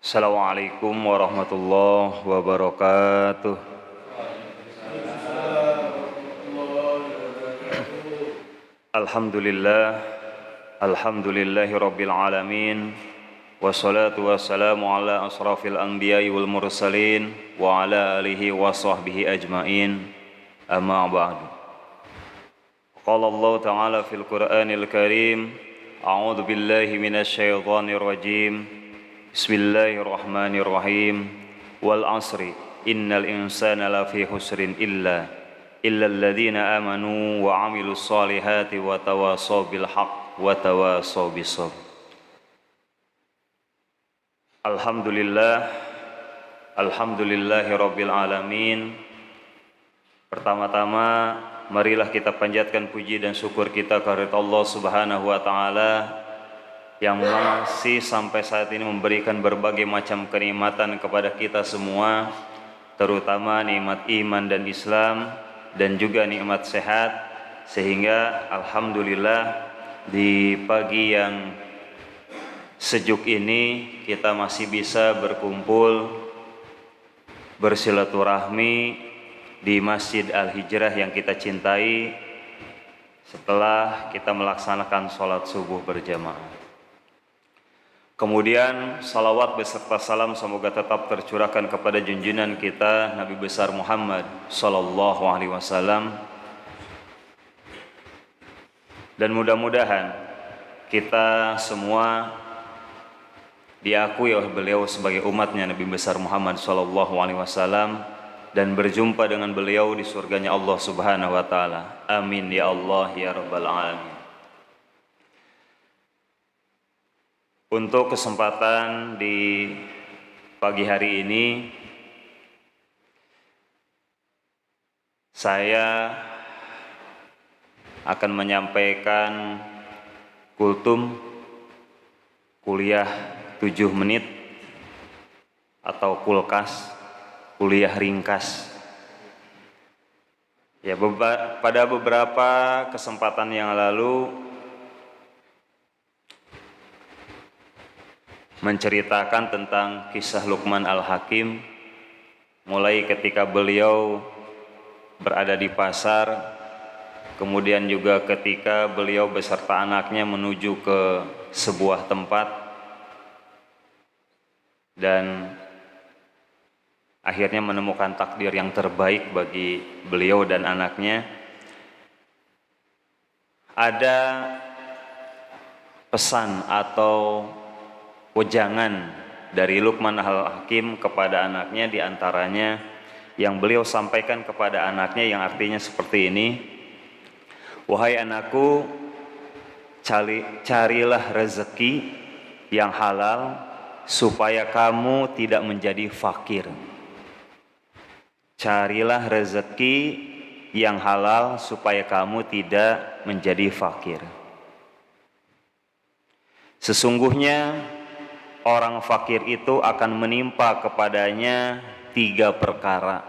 Assalamualaikum warahmatullahi wabarakatuh. Alhamdulillah, alhamdulillahi rabbil alamin. Wassalatu wassalamu ala asrafil anbiya'i wal mursalin wa ala alihi wa sahbihi ajmain. Amma ba'du. Qala Allah Ta'ala fil Qur'anil Karim, a'udzu billahi minasy syaithanir rajim. Bismillahirrahmanirrahim. Wal asri innal insana lafi husrin illa alladhina amanu wa amilus solihati wa tawasaw bil haqq wa tawasaw bis sabr. Alhamdulillah, alhamdulillahi rabbil alamin. Pertama-tama marilah kita panjatkan puji dan syukur kita kehadirat Allah Subhanahu wa taala yang masih sampai saat ini memberikan berbagai macam kenikmatan kepada kita semua, terutama nikmat iman dan Islam dan juga nikmat sehat, sehingga alhamdulillah di pagi yang sejuk ini kita masih bisa berkumpul bersilaturahmi di Masjid Al-Hijrah yang kita cintai setelah kita melaksanakan sholat subuh berjamaah. Kemudian salawat beserta salam semoga tetap tercurahkan kepada junjungan kita Nabi besar Muhammad sallallahu alaihi wasallam. Dan mudah-mudahan kita semua diakui oleh beliau sebagai umatnya Nabi besar Muhammad sallallahu alaihi wasallam dan berjumpa dengan beliau di surganya Allah Subhanahu wa taala. Amin ya Allah ya rabbal alamin. Untuk kesempatan di pagi hari ini, saya akan menyampaikan kultum kuliah 7 menit atau kulkas, kuliah ringkas. Ya, pada beberapa kesempatan yang lalu menceritakan tentang kisah Luqman Al-Hakim, mulai ketika beliau berada di pasar, kemudian juga ketika beliau beserta anaknya menuju ke sebuah tempat dan akhirnya menemukan takdir yang terbaik bagi beliau dan anaknya. Ada pesan atau wejangan dari Luqman Al-Hakim kepada anaknya, diantaranya yang beliau sampaikan kepada anaknya yang artinya seperti ini: wahai anakku, carilah rezeki yang halal supaya kamu tidak menjadi fakir. Carilah rezeki yang halal supaya kamu tidak menjadi fakir. Sesungguhnya orang fakir itu akan menimpa kepadanya 3 perkara.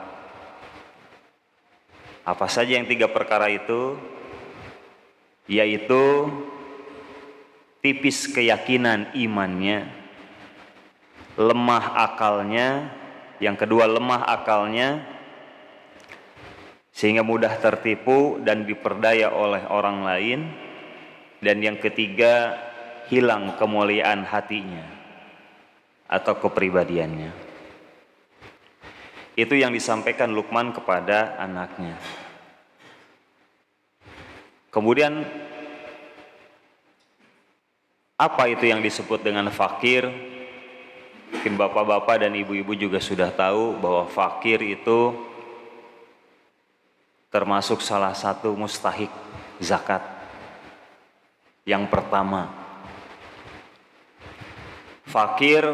Apa saja yang 3 perkara itu? Yaitu tipis keyakinan imannya, lemah akalnya, yang kedua lemah akalnya sehingga mudah tertipu dan diperdaya oleh orang lain, dan yang ketiga hilang kemuliaan hatinya atau kepribadiannya. Itu yang disampaikan Luqman kepada anaknya. Kemudian apa itu yang disebut dengan fakir? Mungkin bapak-bapak dan ibu-ibu juga sudah tahu bahwa fakir itu termasuk salah satu mustahik zakat. Yang pertama, fakir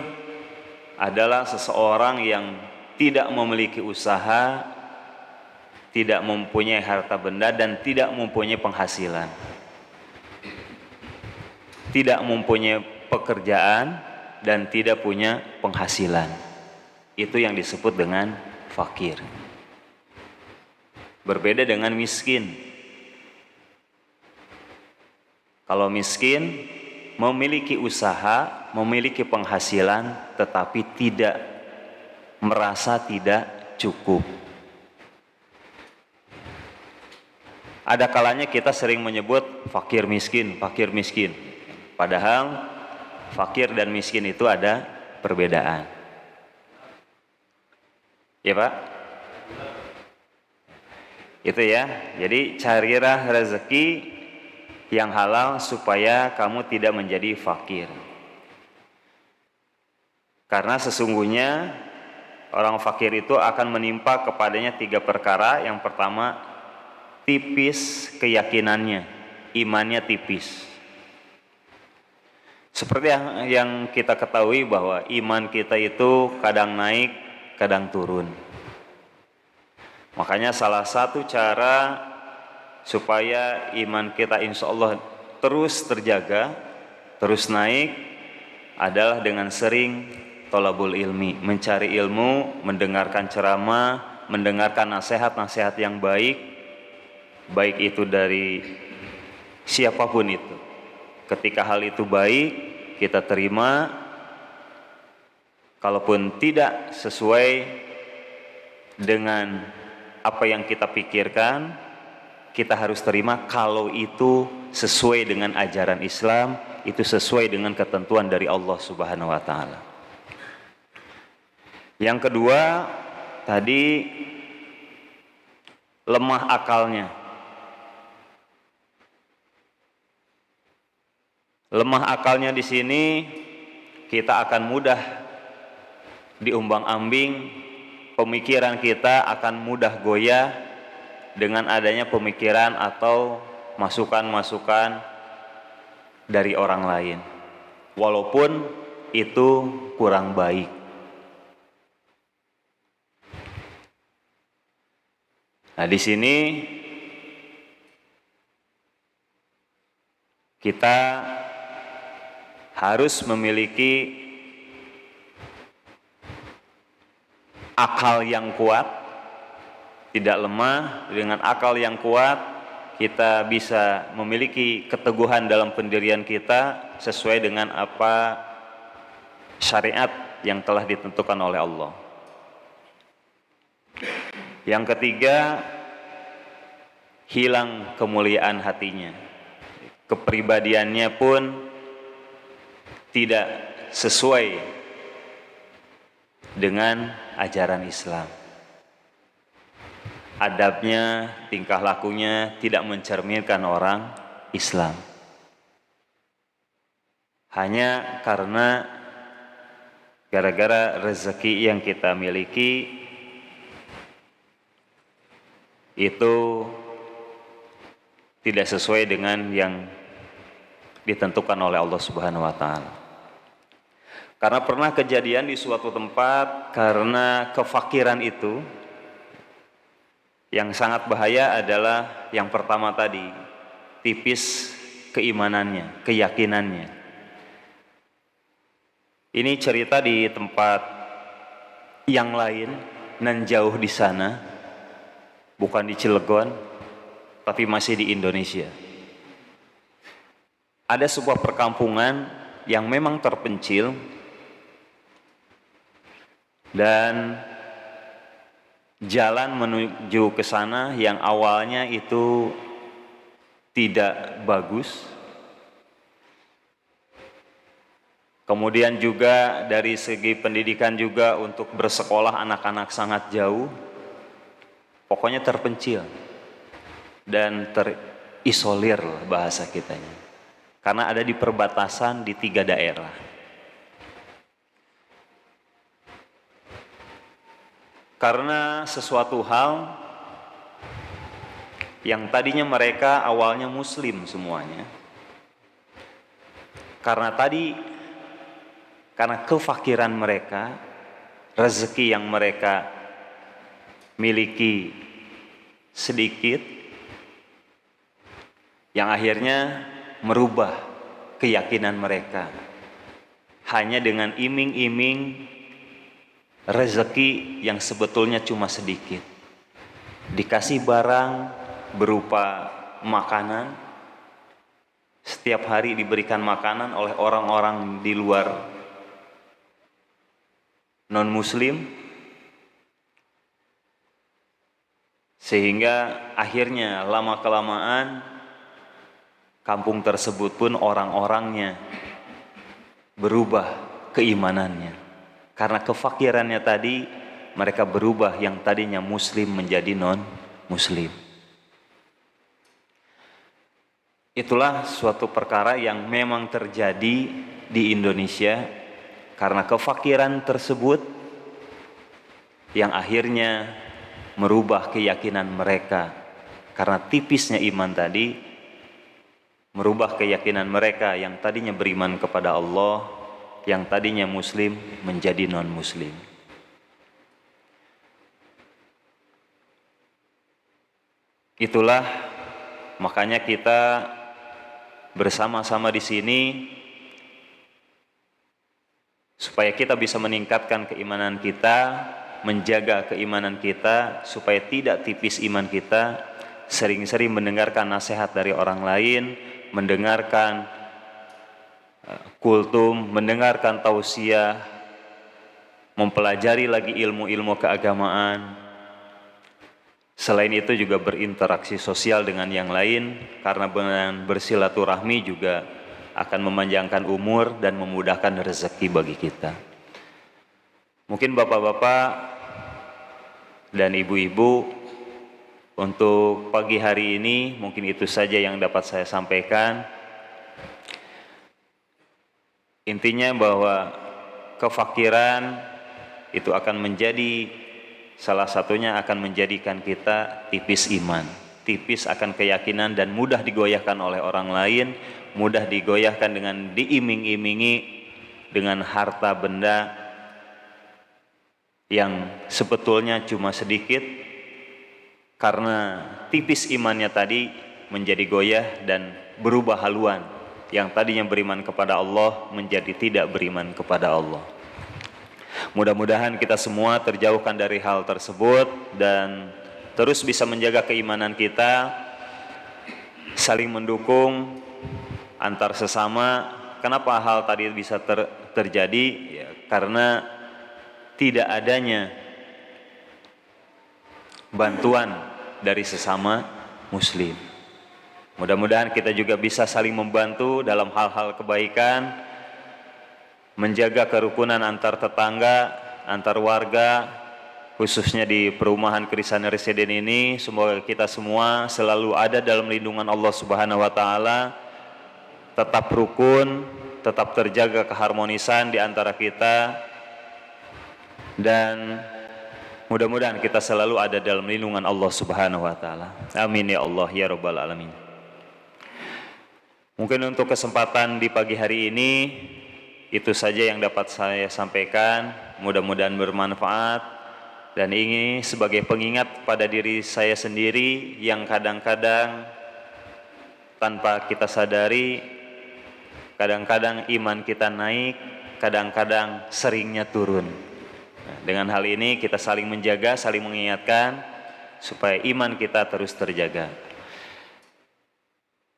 adalah seseorang yang tidak memiliki usaha, tidak mempunyai harta benda, dan tidak mempunyai penghasilan, tidak mempunyai pekerjaan, dan tidak punya penghasilan. Itu yang disebut dengan fakir. Berbeda dengan miskin. Kalau miskin memiliki usaha, memiliki penghasilan tetapi tidak merasa tidak cukup. Ada kalanya kita sering menyebut fakir miskin. Padahal fakir dan miskin itu ada perbedaan. Ya Pak? Itu ya. Jadi carilah rezeki yang halal supaya kamu tidak menjadi fakir. Karena sesungguhnya orang fakir itu akan menimpa kepadanya 3 perkara. Yang pertama, tipis keyakinannya, imannya tipis. Seperti yang kita ketahui bahwa iman kita itu kadang naik, kadang turun. Makanya salah satu cara supaya iman kita insya Allah terus terjaga, terus naik adalah dengan sering thalabul ilmi, mencari ilmu, mendengarkan ceramah, mendengarkan nasihat-nasihat yang baik itu dari siapapun itu. Ketika hal itu baik, kita terima. Kalaupun tidak sesuai dengan apa yang kita pikirkan, kita harus terima kalau itu sesuai dengan ajaran Islam, itu sesuai dengan ketentuan dari Allah Subhanahu wa taala. Yang kedua, tadi lemah akalnya. Lemah akalnya di sini kita akan mudah diumbang-ambing, pemikiran kita akan mudah goyah dengan adanya pemikiran atau masukan-masukan dari orang lain, walaupun itu kurang baik. Nah, di sini kita harus memiliki akal yang kuat, tidak lemah. Dengan akal yang kuat, kita bisa memiliki keteguhan dalam pendirian kita sesuai dengan apa syariat yang telah ditentukan oleh Allah. Yang ketiga, hilang kemuliaan hatinya. Kepribadiannya pun tidak sesuai dengan ajaran Islam. Adabnya, tingkah lakunya tidak mencerminkan orang Islam. Hanya karena gara-gara rezeki yang kita miliki itu tidak sesuai dengan yang ditentukan oleh Allah Subhanahu wa taala. Karena pernah kejadian di suatu tempat, karena kefakiran itu yang sangat bahaya adalah yang pertama tadi, tipis keimanannya, keyakinannya. Ini cerita di tempat yang lain dan jauh di sana, bukan di Cilegon, tapi masih di Indonesia. Ada sebuah perkampungan yang memang terpencil, dan jalan menuju ke sana yang awalnya itu tidak bagus. Kemudian juga dari segi pendidikan juga untuk bersekolah anak-anak sangat jauh. Pokoknya terpencil dan terisolir bahasa kitanya. Karena ada di perbatasan di 3 daerah. Karena sesuatu hal yang tadinya mereka awalnya muslim semuanya, karena kefakiran mereka, rezeki yang mereka miliki sedikit, yang akhirnya merubah keyakinan mereka hanya dengan iming-iming rezeki yang sebetulnya cuma sedikit. Dikasih barang berupa makanan, setiap hari diberikan makanan oleh orang-orang di luar non-muslim, sehingga akhirnya lama-kelamaan kampung tersebut pun orang-orangnya berubah keimanannya. Karena kefakirannya tadi, mereka berubah yang tadinya muslim menjadi non-muslim. Itulah suatu perkara yang memang terjadi di Indonesia karena kefakiran tersebut yang akhirnya merubah keyakinan mereka. Karena tipisnya iman tadi, merubah keyakinan mereka yang tadinya beriman kepada Allah, yang tadinya muslim menjadi non-muslim. Itulah makanya kita bersama-sama di sini supaya kita bisa meningkatkan keimanan kita, menjaga keimanan kita supaya tidak tipis iman kita, sering-sering mendengarkan nasihat dari orang lain, mendengarkan kultum, mendengarkan tausiah, mempelajari lagi ilmu-ilmu keagamaan. Selain itu juga berinteraksi sosial dengan yang lain, karena dengan bersilaturahmi juga akan memanjangkan umur dan memudahkan rezeki bagi kita. Mungkin bapak-bapak dan ibu-ibu, untuk pagi hari ini mungkin itu saja yang dapat saya sampaikan. Intinya bahwa kefakiran itu akan menjadi, salah satunya akan menjadikan kita tipis iman, tipis akan keyakinan dan mudah digoyahkan oleh orang lain, mudah digoyahkan dengan diiming-imingi dengan harta benda yang sebetulnya cuma sedikit, karena tipis imannya tadi menjadi goyah dan berubah haluan, yang tadinya beriman kepada Allah menjadi tidak beriman kepada Allah. Mudah-mudahan kita semua terjauhkan dari hal tersebut dan terus bisa menjaga keimanan kita, saling mendukung antar sesama. Kenapa hal tadi bisa terjadi? Ya, karena tidak adanya bantuan dari sesama muslim. Mudah-mudahan kita juga bisa saling membantu dalam hal-hal kebaikan, menjaga kerukunan antar tetangga, antar warga, khususnya di perumahan Krisana Residen ini. Semoga kita semua selalu ada dalam lindungan Allah Subhanahu wa taala, tetap rukun, tetap terjaga keharmonisan di antara kita, dan mudah-mudahan kita selalu ada dalam lindungan Allah Subhanahu wa taala. Amin ya Allah ya rabbal alamin. Mungkin untuk kesempatan di pagi hari ini itu saja yang dapat saya sampaikan, mudah-mudahan bermanfaat, dan ini sebagai pengingat pada diri saya sendiri yang kadang-kadang tanpa kita sadari, kadang-kadang iman kita naik, kadang-kadang seringnya turun. Nah, dengan hal ini kita saling menjaga, saling mengingatkan supaya iman kita terus terjaga.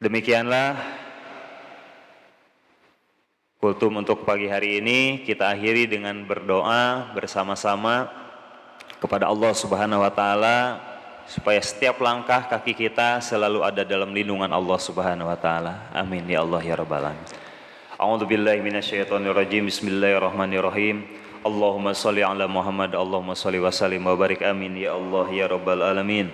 Demikianlah kultum untuk pagi hari ini. Kita akhiri dengan berdoa bersama-sama kepada Allah Subhanahu wa taala supaya setiap langkah kaki kita selalu ada dalam lindungan Allah Subhanahu wa taala. Amin ya Allah ya rabbal alamin. A'udzu billahi minasyaitonir rajim. Bismillahirrahmanirrahim. Allahumma shalli ala Muhammad, Allahumma shalli wa sallim wa barik. Amin ya Allah ya rabbal alamin.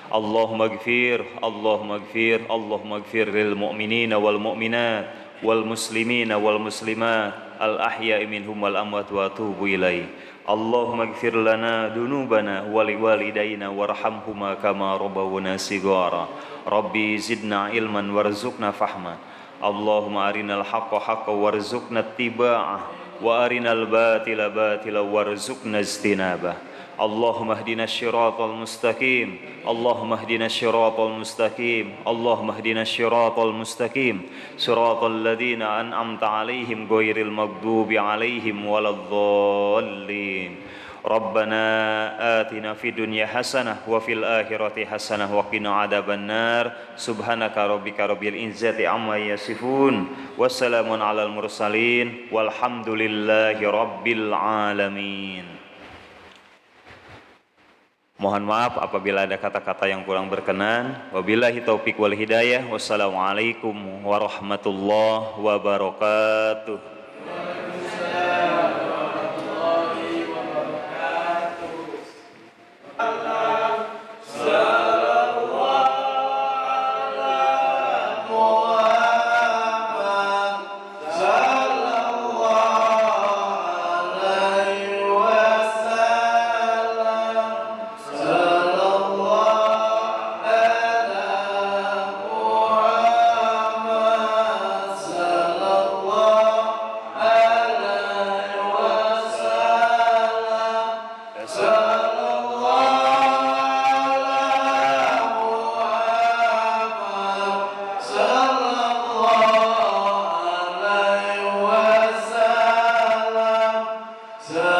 Allahumma ighfir, Allahumma ighfir, Allahumma ighfir lil mu'minina wal mu'minat wal muslimina wal muslimat al ahya'i minhum wal amwat wa atubu ilaih. Allahumma ighfir lana dunubana wa liwalidayna warhamhuma kama rabbawna shighara. Rabbi zidna ilman warzuqna fahma. Allahumma arinal haqqa haqqan warzuqna ittiba'ah wa arinal batila batila warzuqna ijtinabah. Allahumma hdina syiratal mustaqim, Allahumma hdina syiratal mustaqim, Allahumma hdina syiratal mustaqim, syiratal ladzina an'amta alaihim ghairil maghdubi alaihim waladdallin. Rabbana atina fid dunya hasanah wa fil akhirati hasanah wa qina adzabannar. Subhanaka rabbika rabbil izzati amma yasifun. Wassalamun alal mursalin walhamdulillahi rabbil alamin. Mohon maaf apabila ada kata-kata yang kurang berkenan. Wabillahi taufik wal hidayah. Wassalamualaikum warahmatullahi wabarakatuh. So